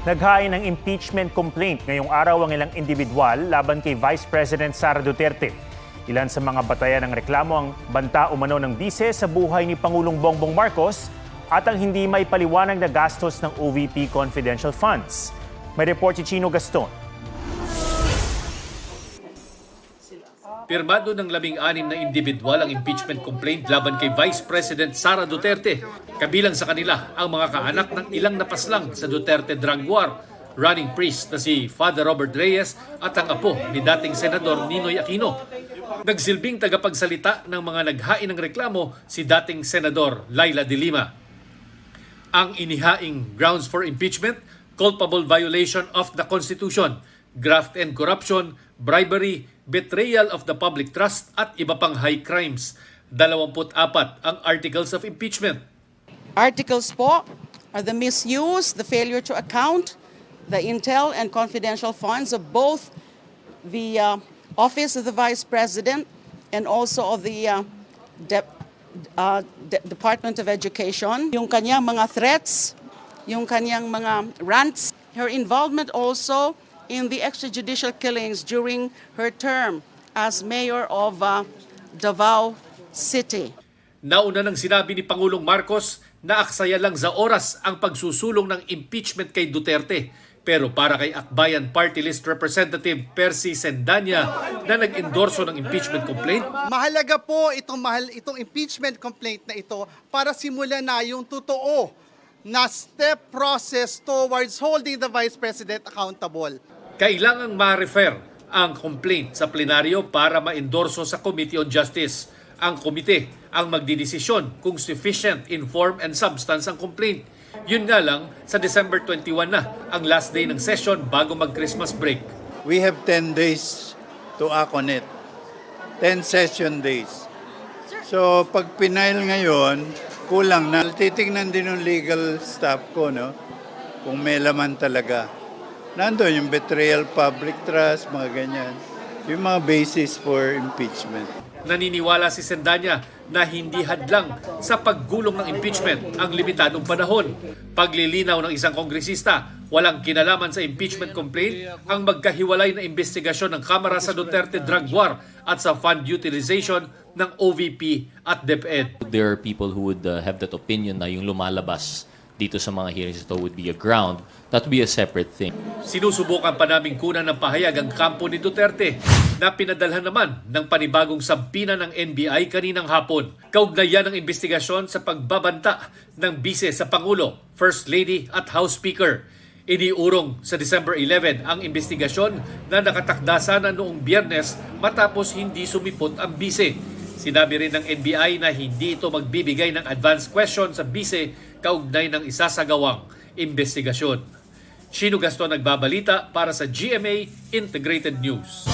Naghain ng impeachment complaint ngayong araw ang ilang individual laban kay Vice President Sara Duterte. Ilan sa mga batayan ng reklamo ang banta umano ng bise sa buhay ni Pangulong Bongbong Marcos at ang hindi may paliwanag na gastos ng OVP confidential funds. May report si Chino Gaston. Pirmado ng 16 na individual ang impeachment complaint laban kay Vice President Sara Duterte. Kabilang sa kanila ang mga kaanak ng ilang napaslang sa Duterte drug war, running priest na si Father Robert Reyes at ang apo ni dating Senador Ninoy Aquino. Nagsilbing tagapagsalita ng mga naghain ng reklamo si dating Senador Laila de Lima. Ang inihaing grounds for impeachment, culpable violation of the Constitution, graft and corruption, bribery, betrayal of the public trust at iba pang high crimes. 24 ang articles of impeachment. Articles po are the misuse, the failure to account, the intel and confidential funds of both the Office of the Vice President and also of the Department of Education. Yung kanyang mga threats, yung kanyang mga rants, her involvement also in the extrajudicial killings during her term as mayor of Davao City. Nauna nang sinabi ni Pangulong Marcos na aksaya lang sa oras ang pagsusulong ng impeachment kay Duterte. Pero para kay Akbayan Party List Representative Percy Sendanya na nag-endorso ng impeachment complaint, mahalaga po itong impeachment complaint na ito para simulan na yung totoo na step process towards holding the Vice President accountable. kailangang ma-refer ang complaint sa plenaryo para ma-endorso sa Committee on Justice. Ang komite ang magdidesisyon kung sufficient in form and substance ang complaint. Yun nga lang, sa December 21 na ang last day ng session bago mag-Christmas break. We have 10 days to act on it. 10 session days. So pag pinail ngayon, kulang na. Titignan din ng legal staff ko, no? Kung may laman talaga. Nandun yung betrayal, public trust, mga ganyan. Yung mga basis for impeachment. Naniniwala si Sendanya na hindi hadlang sa paggulong ng impeachment ang limitadong panahon. Paglilinaw ng isang kongresista, walang kinalaman sa impeachment complaint ang magkahiwalay na investigasyon ng Kamara sa Duterte drug war at sa fund utilization ng OVP at DepEd. There are people who would have that opinion na yung lumalabas dito sa mga hearings ito would be a ground. That would be a separate thing. Sinusubukan pa naming kunan ng pahayag ang kampo ni Duterte na pinadalhan naman ng panibagong sampina ng NBI kaninang hapon. Kaugnayan ng investigasyon sa pagbabanta ng bise sa Pangulo, First Lady at House Speaker. Iniurong sa December 11 ang investigasyon na nakatakda sana noong Biyernes matapos hindi sumipot ang bise. Sinabi rin ng NBI na hindi ito magbibigay ng advance question sa bise kaugnay ng isasagawang investigasyon. Chino Gaston nagbabalita para sa GMA Integrated News.